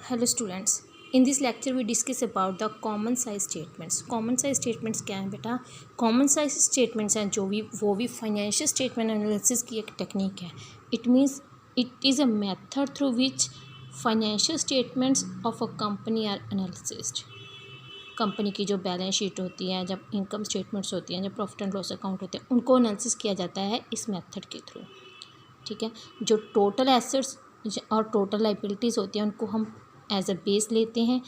Hello students, in this lecture we discuss about the common size statements. Common size statements क्या हैं बेटा? Common size statements हैं वो भी फाइनेंशियल स्टेटमेंट एनालिसिस की एक टेक्निक है। It means it is a method through which financial statements of a company are analysised. Company की जो बैलेंस शीट होती है, जब इनकम स्टेटमेंट्स होती हैं, जब प्रॉफिट एंड लॉस अकाउंट होते हैं, उनको एनालिसिस किया जाता है इस मेथड के थ्रू। ठीक है, जो टोटल एसेट्स और टोटल लाइबिलिटीज़ होती हैं उनको हम एज अ बेस लेते हैं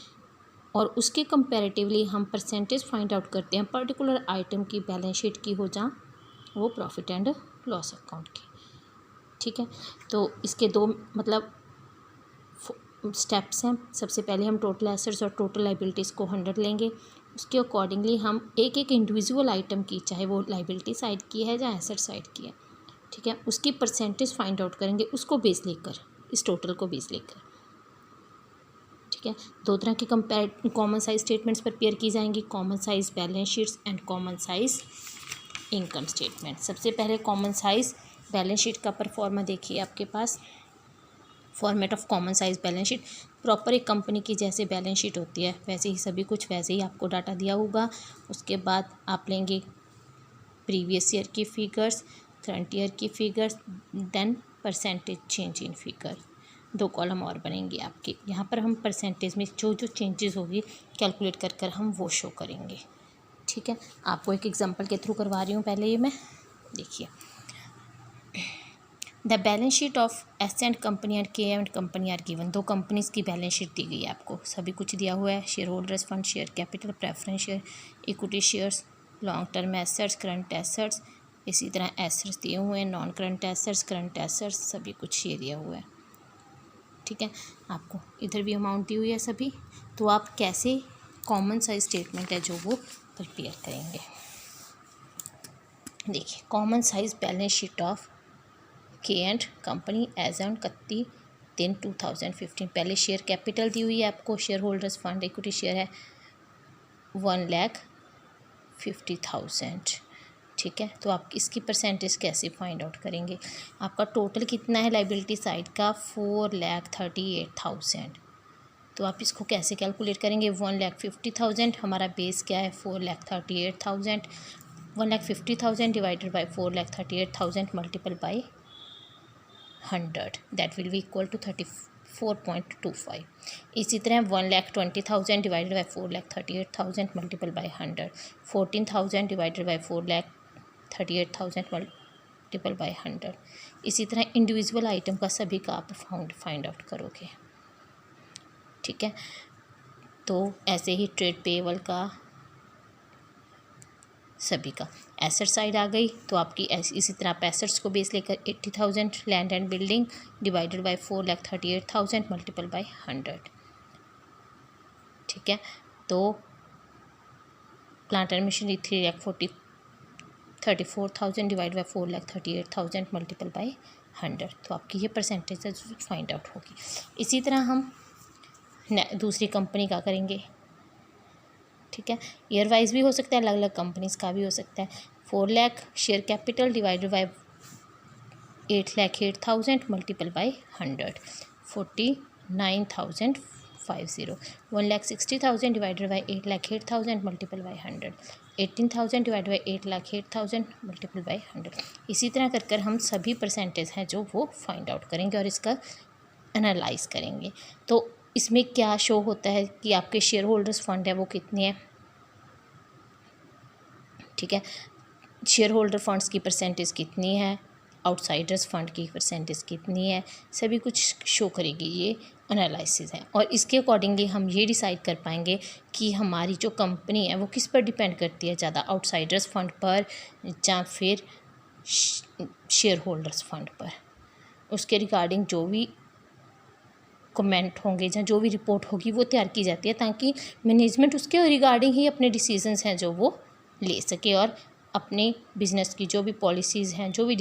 और उसके कंपैरेटिवली हम परसेंटेज फाइंड आउट करते हैं पर्टिकुलर आइटम की बैलेंस शीट की हो जहाँ वो प्रॉफिट एंड लॉस अकाउंट की। ठीक है, तो इसके दो मतलब स्टेप्स हैं। सबसे पहले हम टोटल एसेट्स और टोटल लाइबिलिटीज़ को 100 लेंगे। उसके अकॉर्डिंगली हम एक एक इंडिविजुअल आइटम की, चाहे वो लाइबिलिटी साइड की है या एसेट साइड की है, ठीक है, उसकी परसेंटेज फाइंड आउट करेंगे, उसको बेस लेकर, इस टोटल को बेस लेकर। ठीक है, दो तरह की कॉमन साइज स्टेटमेंट्स प्रिपेयर की जाएंगी, common size balance sheets and common size income statement. सबसे पहले कॉमन साइज बैलेंस शीट का परफॉर्मा देखिए आपके पास। Format of common size balance sheet, proper एक कंपनी की जैसे बैलेंस शीट होती है वैसे ही सभी कुछ वैसे ही आपको डाटा दिया होगा। उसके बाद आप लेंगे प्रीवियस ईयर की फिगर्स, करंट ईयर की figures, then percentage change in figure. दो कॉलम और बनेंगे आपके। यहाँ पर हम परसेंटेज में जो जो चेंजेस होगी कैलकुलेट कर कर हम वो शो करेंगे। ठीक है, आपको एक एग्जांपल के थ्रू करवा रही हूँ पहले ये मैं। देखिए, the balance sheet of S and company and के एंड कंपनी आर गिवन। दो कंपनीज की बैलेंस शीट दी गई है आपको, सभी कुछ दिया हुआ है। Share holders fund, share capital, preference share, equity shares, long term assets, current assets, इसी तरह एसेट्स दिए हुए हैं, non current assets, current assets, सभी कुछ ये दिया हुआ है। ठीक है, आपको इधर भी अमाउंट दी हुई है सभी। तो आप कैसे कॉमन साइज स्टेटमेंट है जो वो प्रिपेयर करेंगे। देखिए, common size balance sheet of के एंड कंपनी एज ऑन 31/3/2015। पहले शेयर कैपिटल दी हुई है आपको, share holders fund equity share है 1,50,000। ठीक है, तो आप इसकी परसेंटेज कैसे फाइंड आउट करेंगे। आपका टोटल कितना है लाइबिलिटी साइड का, 4,38,000। तो आप इसको कैसे कैलकुलेट करेंगे। 1,50,000 हमारा बेस क्या है, 4,38,000। 1,50,000 divided by 4,38,000 multiple by 100, that will be equal to 34.25। इसी तरह 1,20,000 divided by 4,38,000 multiple by 100, 14,000 divided by 4,38,000 multiple by 100। इसी तरह इंडिविजुअल आइटम का सभी का आप फाइंड आउट करोगे। ठीक है, तो ऐसे ही ट्रेड पेएबल का, सभी का। एसेट साइड आ गई तो आपकी इसी तरह आप एसेट्स को बेस लेकर 80,000 land and building divided by 4,38,000 multiple by 100। ठीक है, तो plant and machinery 3,34,000 divide by 4,38,000 multiple by 100। तो आपकी ये परसेंटेज फाइंड आउट होगी। इसी तरह हम दूसरी कंपनी का करेंगे। ठीक है, ईयर वाइज भी हो सकता है, अलग अलग कंपनीज का भी हो सकता है। 4 lakh share capital divided by 8,08,000 multiple by 100, 49,050। 1,60,000 divided by 8,08,000 multiple by 100, 18,000 divided by 8,08,000 multiple by 100। इसी तरह कर कर हम सभी परसेंटेज हैं जो वो फाइंड आउट करेंगे और इसका एनालाइज करेंगे। तो इसमें क्या शो होता है कि आपके शेयर होल्डर्स फंड है वो कितने हैं। ठीक है, शेयर होल्डर फंड्स की परसेंटेज कितनी है, आउटसाइडर्स फंड की परसेंटेज कितनी है, सभी कुछ शो करेगी। ये एनालिसिस है और इसके अकॉर्डिंगली हम ये डिसाइड कर पाएंगे कि हमारी जो कंपनी है वो किस पर डिपेंड करती है ज़्यादा, आउटसाइडर्स फंड पर या फिर शेयर होल्डर्स फंड पर। उसके रिगार्डिंग जो भी कमेंट होंगे या जो भी रिपोर्ट होगी वो तैयार की जाती है ताकि मैनेजमेंट उसके रिगार्डिंग ही अपने डिसीजंस हैं जो वो ले सके और अपने बिज़नेस की जो भी पॉलिसीज़ हैं, जो भी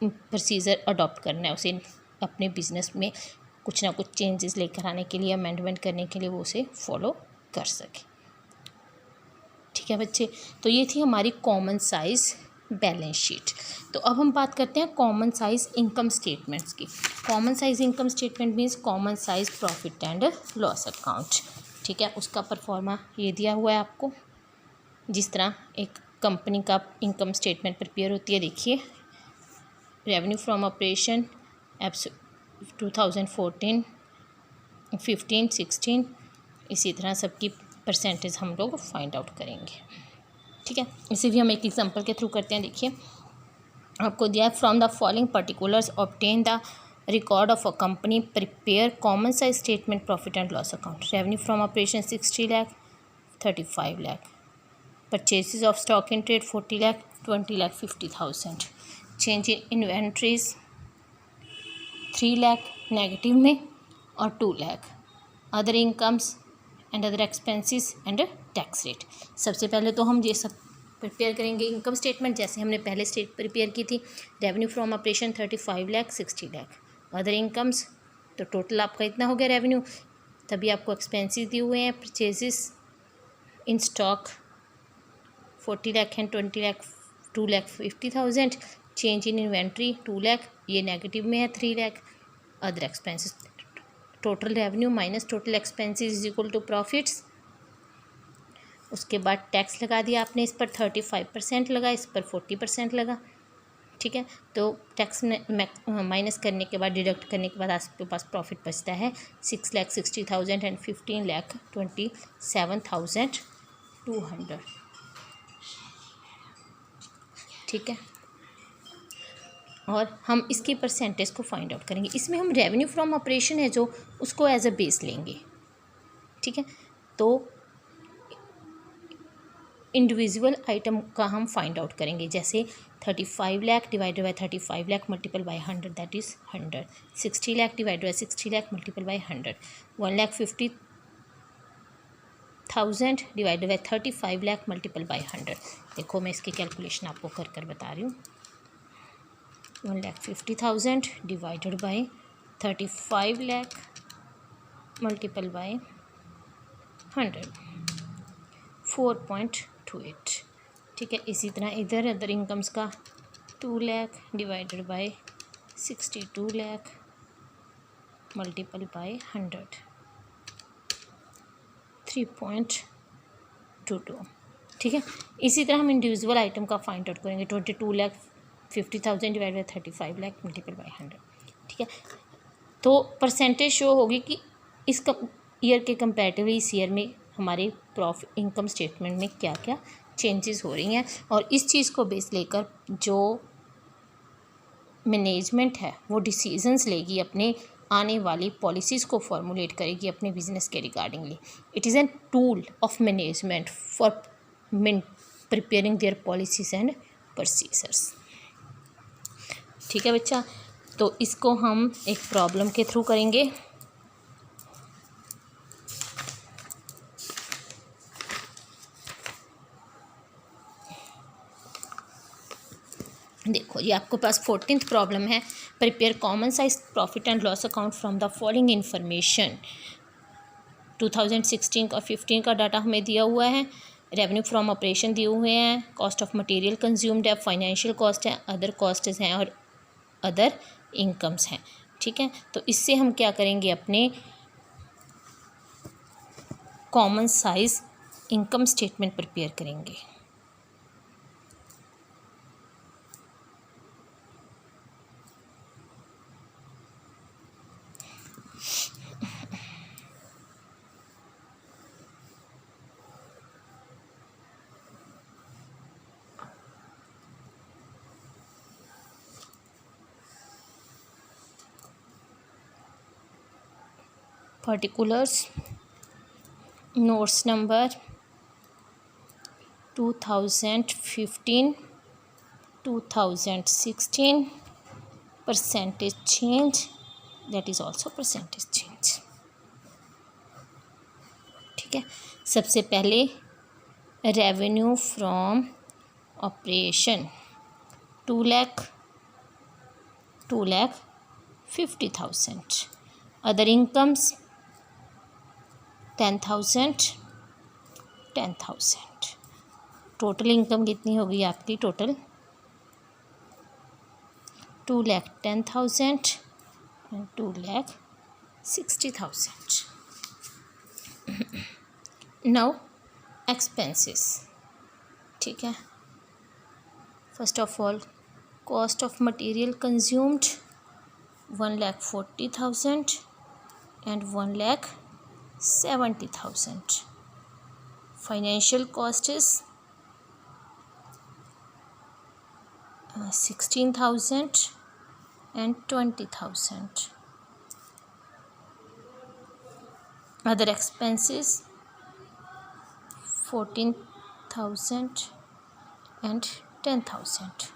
प्रोसीजर अडॉप्ट करना है उसे अपने बिज़नेस में कुछ ना कुछ चेंजेस लेकर आने के लिए, अमेंडमेंट करने के लिए वो उसे फॉलो कर सके। ठीक है बच्चे, तो ये थी हमारी कॉमन साइज़ बैलेंस शीट। तो अब हम बात करते हैं कॉमन साइज इनकम स्टेटमेंट्स की। Common size income statement means common size profit and loss account. ठीक है, उसका परफॉर्मा ये दिया हुआ है आपको। जिस तरह एक कंपनी का इनकम स्टेटमेंट प्रिपेयर होती है, देखिए रेवेन्यू फ्रॉम ऑपरेशन 2014, 15, 16, इसी तरह सबकी परसेंटेज हम लोग फाइंड आउट करेंगे। ठीक है, इसे भी हम एक एग्जांपल के थ्रू करते हैं। देखिए आपको दिया है, from the following particulars obtain the record of a company, prepare common size statement profit and loss account. Revenue from operation 60 lakh, 35 lakh, purchases of stock in trade 40 lakh, 20 lakh 50,000, change in inventories 3 lakh negative में और 2 lakh, other incomes and other expenses and tax rate. सबसे पहले तो हम ये सब prepare करेंगे income statement, जैसे हमने पहले स्टेट प्रिपेयर की थी। Revenue from operation 35 lakh, 60 lakh, other incomes, तो टोटल आपका इतना हो गया रेवेन्यू। तभी आपको एक्सपेंसेस दिए हुए हैं, purchases in stock 40 lakh and 20 lakh, 2 lakh 50,000, change in inventory 2 lakh, ये नेगेटिव में है 3 lakh, other expenses, total revenue minus total expenses is equal to profits. उसके बाद टैक्स लगा दिया आपने, इस पर 35% लगा, इस पर 40% लगा। ठीक है, तो टैक्स माइनस करने के बाद, डिडक्ट करने के बाद आपके पास प्रॉफिट बचता है 6,60,000 एंड 15,27,200। ठीक है, और हम इसकी परसेंटेज को फाइंड आउट करेंगे। इसमें हम रेवेन्यू फ्रॉम ऑपरेशन है जो, उसको एज अ बेस लेंगे। ठीक है, तो इंडिविजुअल आइटम का हम फाइंड आउट करेंगे। जैसे 35 lakh divided by 35 lakh multiple bye 100, that is 100। 60 lakh divided by 60 lakh multiple bye 100। 1,50,000 divided by 35 lakh multiple bye 100। देखो मैं इसकी कैलकुलेशन आपको कर कर बता रही हूँ। 1,50,000 divided by 35 lakh multiple bye 100, 4.28। ठीक है, इसी तरह इधर अदर इनकम्स का 2 lakh divided by 62 lakh multiple bye 100, 3.22। ठीक है, इसी तरह हम इंडिविजुअल आइटम का फाइंड आउट करेंगे। 22,50,000 divide by 35 lakh multiple bye 100। ठीक है, तो परसेंटेज शो होगी कि इस ईयर के कंपैरेटिवली इस ईयर में हमारे प्रॉफिट इनकम स्टेटमेंट में क्या क्या चेंजेस हो रही हैं। और इस चीज़ को बेस लेकर जो मैनेजमेंट है वो डिसीजंस लेगी, अपने आने वाली पॉलिसीज़ को फॉर्मुलेट करेगी अपने बिजनेस के regardingly. It is an tool of management for preparing their policies and procedures. ठीक है बच्चा, तो इसको हम एक प्रॉब्लम के थ्रू करेंगे। देखो ये आपके पास 14th प्रॉब्लम है। Prepare common size profit and loss account from the following information. 2016 का 15 का डाटा हमें दिया हुआ है। रेवेन्यू फ्रॉम ऑपरेशन दिए हुए हैं, कॉस्ट ऑफ मटेरियल कंज्यूम्ड है, फाइनेंशियल कॉस्ट है, अदर कॉस्ट्स हैं और अदर इनकम्स हैं। ठीक है, तो इससे हम क्या करेंगे, अपने common size income statement prepare करेंगे। particulars, notes number 2015, 2016, percentage change, that is also percentage change। ठीक है, सबसे पहले revenue from operation 2,50,000, other incomes 10,000, total income कितनी होगी आपकी, टोटल 2,10,000 and 2,60,000. Now expenses. ठीक है, first of all cost of material consumed 1,40,000 and 1,70,000. Financial cost is 16,000 and 20,000. Other expenses 14,000 and 10,000.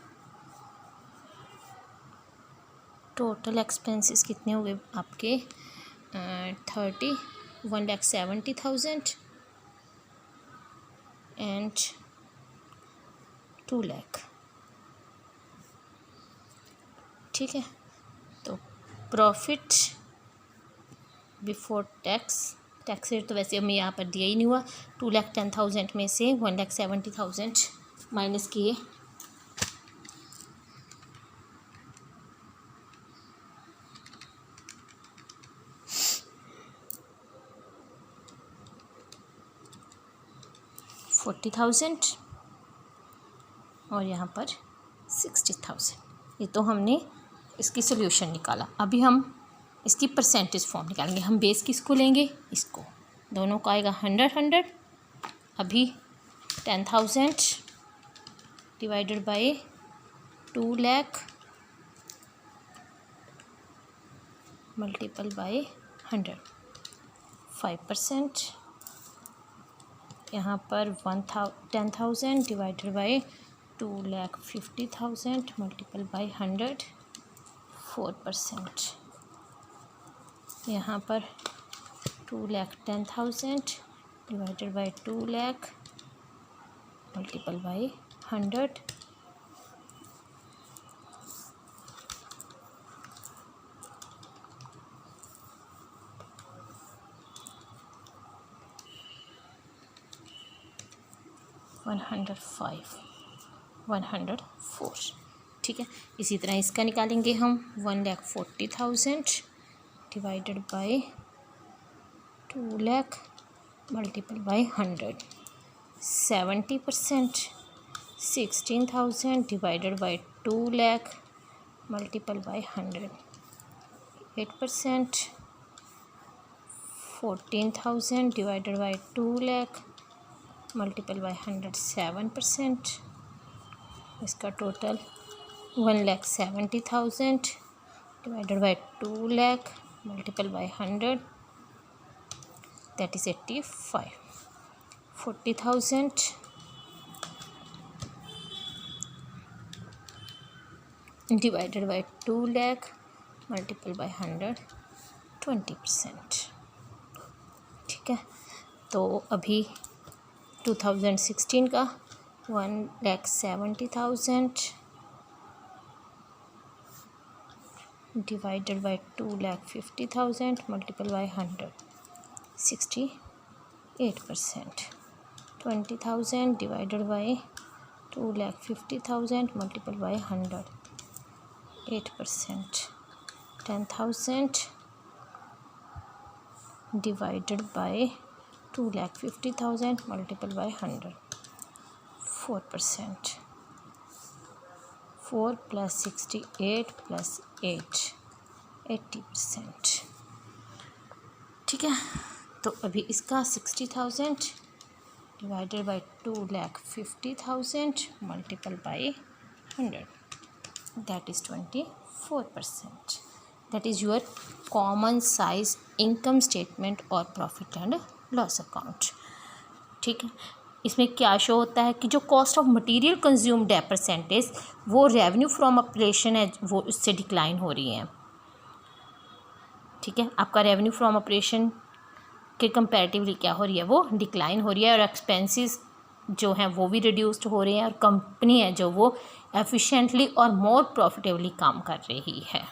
Total expenses कितने हो गए आपके 1,70,000 एंड 2 लाख. ठीक है, तो प्रॉफिट बिफोर टैक्स रेट तो वैसे हमें यहाँ पर दिया ही नहीं हुआ. 2,10,000 में से 1,70,000 माइनस किए 40,000 और यहाँ पर 60,000. ये तो हमने इसकी सोल्यूशन निकाला. अभी हम इसकी परसेंटेज फॉर्म निकालेंगे. हम बेस किसको लेंगे, इसको. दोनों का आएगा 100. अभी 10,000 divided by 2 lakh multiple bye 100. 5%. यहाँ पर 10,000 डिवाइडेड बाय 2,50,000 मल्टीपल बाय 100. 4%. यहाँ पर 2,10,000 divided by 2 lakh multiple bye 100. 105 104. ठीक है, इसी तरह इसका निकालेंगे हम. 1,40,000 divided by 2 lakh multiple bye 100. 70%. 16,000 divided by 2 lakh multiple bye 100. 8%. 14,000 divided by 2 lakh multiple bye 100. 7%. इसका total 1,70,000 divided by 2 lakh multiple bye 100. That is 85. 40,000 divided by 2 lakh multiple bye 100. 20%. ठीक है, तो अभी 2016 का 1,70,000 divided by 2,50,000 multiple bye 100. 68%. 20,000 divided by 2,50,000 multiple bye 100. 8%. 10,000 divided by 2,50,000 multiple bye 100. 4%. 4 + 68 + 8 80%. ठीक है, तो अभी इसका 60,000 divided by 2,50,000 multiple bye 100. That is 24%. That is your common size income statement और प्रॉफिट एंड लॉस अकाउंट. ठीक है, इसमें क्या शो होता है कि जो कॉस्ट ऑफ मटेरियल कंज्यूम्ड है परसेंटेज, वो रेवेन्यू फ्रॉम ऑपरेशन है, वो उससे डिक्लाइन हो रही है. ठीक है, आपका रेवेन्यू फ्रॉम ऑपरेशन के कंपैरेटिवली क्या हो रही है, वो डिक्लाइन हो रही है. और एक्सपेंसेस जो हैं वो भी रिड्यूस्ड हो रहे हैं. और कंपनी है जो वो एफिशिएंटली और मोर प्रॉफिटेबली काम कर रही है.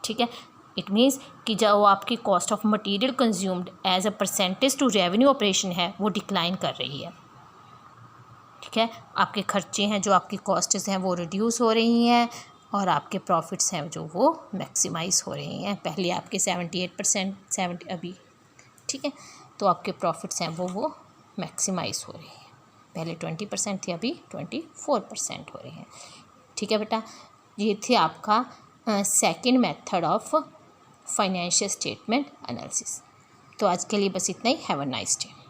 ठीक है, इट मीन्स कि जो आपकी cost of material consumed as a percentage to revenue operation है, वो डिक्लाइन कर रही है. ठीक है. ठीक है। आपके खर्चे हैं, जो आपकी कॉस्ट्स हैं वो रिड्यूस हो रही हैं और आपके प्रॉफिट्स हैं जो वो मैक्सिमाइज़ हो रही हैं। पहले आपके 78% अभी, ठीक है, तो आपके प्रॉफिट्स हैं वो मैक्सिमाइज़ हो रही हैं। पहले 20% थी, अभी 24% हो रही हैं। ठीक है बेटा, ये थे आपका second method of financial statement analysis. तो आज के लिए बस इतना ही। Have a nice day.